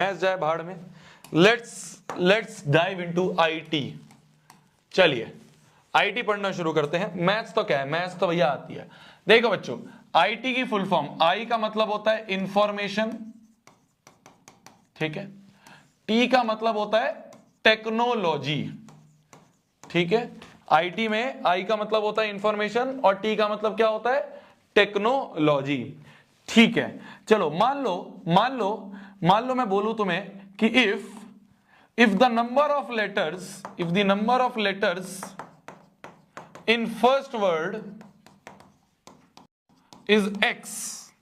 Maths जाए भाड़ में। Let's dive into IT. चलिए आईटी पढ़ना शुरू करते हैं। मैथ्स तो क्या है, मैथ्स तो भैया आती है। देखो बच्चों, आईटी की फुल फॉर्म, आई का मतलब होता है इंफॉर्मेशन, ठीक है। टी का मतलब होता है टेक्नोलॉजी, ठीक है। आईटी में आई का मतलब होता है इंफॉर्मेशन और टी का मतलब क्या होता है, टेक्नोलॉजी, ठीक है। चलो मान लो मैं बोलूं तुम्हें कि if the number of letters in first word is x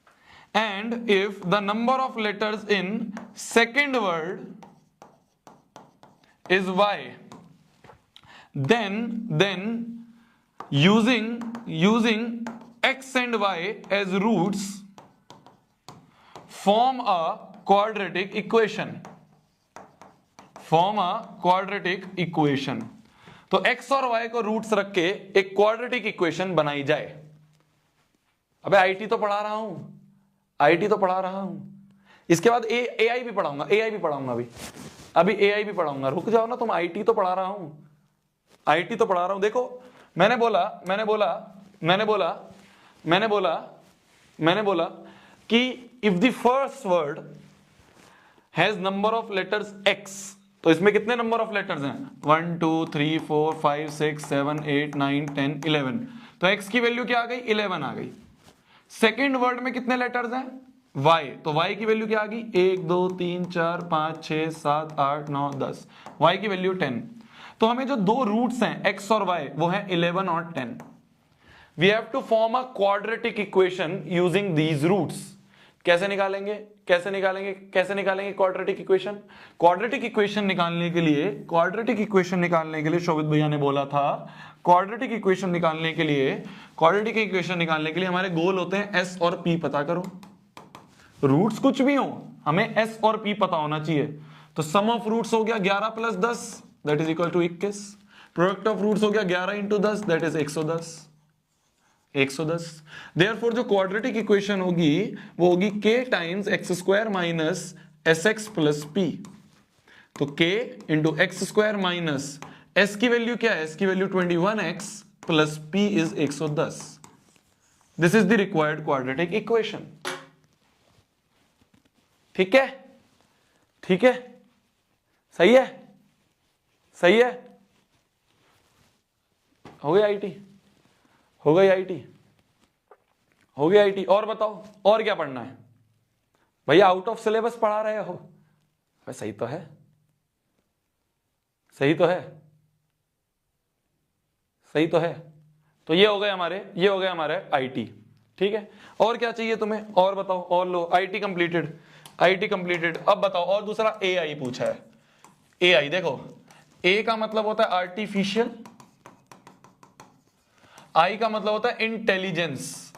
and if the number of letters in second word is y, then using x and y as roots form a quadratic equation। तो x और y को roots रख के एक quadratic equation बनाई जाए। अबे IT तो पढ़ा रहा हूं, इसके बाद एआई भी पढ़ाऊंगा, अभी एआई भी पढ़ाऊंगा। रुक जाओ ना तुम, आईटी तो पढ़ा रहा हूं। देखो मैंने बोला कि if the first word has number of letters x, तो इसमें कितने नंबर ऑफ लेटर्स हैं, 1 2 3 4 5 6 7 8 9 10 11। तो x की वैल्यू क्या आ गई, 11 आ गई। सेकेंड वर्ड में कितने लेटर्स हैं, y, तो y की वैल्यू क्या आ गई, 1 2 3 4 5 6 7 8 9 10, y की वैल्यू 10। तो हमें जो दो रूट्स हैं x और y वो है 11 और 10। We have to form a quadratic equation using these roots. कैसे निकालेंगे क्वाड्रेटिक इक्वेशन? क्वाड्रेटिक इक्वेशन निकालने के लिए शोभित भैया ने बोला था, क्वाड्रेटिक इक्वेशन निकालने के लिए हमारे गोल होते हैं एस और पी पता करो। रूट्स कुछ भी हो, हमें एस और पी पता होना चाहिए। तो सम ऑफ रूट्स हो गया 11 plus 10 that is equal to 21। Product of roots हो गया 11 इंटू 10 दैट इज 110। देयरफॉर जो क्वाड्रेटिक इक्वेशन होगी वो होगी k times x square minus s x plus p. तो k into x square minus s की वैल्यू क्या है, s की value 21x plus p is 110। This is the required quadratic equation. ठीक है, सही है। हो गई आईटी। और बताओ और क्या पढ़ना है भैया, आउट ऑफ सिलेबस पढ़ा रहे हो? सही तो है। तो ये हो गए हमारे आईटी, ठीक है। और क्या चाहिए तुम्हें, और बताओ, और लो, आईटी कंप्लीटेड। अब बताओ, और दूसरा एआई पूछा है। एआई देखो, ए का मतलब होता है आर्टिफिशियल, आई का मतलब होता है इंटेलिजेंस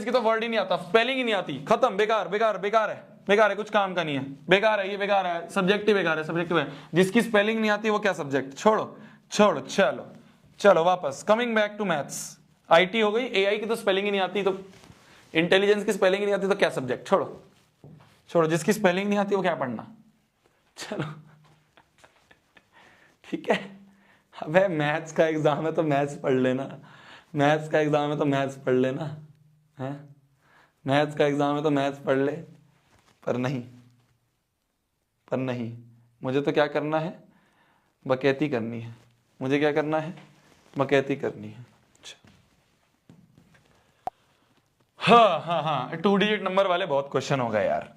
की तो वर्ड ही नहीं आता, स्पेलिंग ही नहीं आती, खत्म, बेकार है, कुछ काम का नहीं है, बेकार है, सब्जेक्ट ही बेकार है। जिसकी स्पेलिंग नहीं आती वो क्या सब्जेक्ट, छोड़ो। चलो वापस, coming back to maths. IT हो गई, एआई की तो स्पेलिंग ही नहीं आती, तो इंटेलिजेंस की स्पेलिंग ही नहीं आती, तो क्या सब्जेक्ट, छोड़ो, जिसकी स्पेलिंग नहीं आती वो क्या पढ़ना। चलो ठीक है। अबे मैथ्स का एग्जाम है तो मैथ्स पढ़ लेना है। मैथ्स का एग्जाम है तो मैथ्स पढ़ ले। पर नहीं, मुझे तो क्या करना है, बकैती करनी है। हाँ 2 डिजिट नंबर वाले बहुत क्वेश्चन हो गए यार।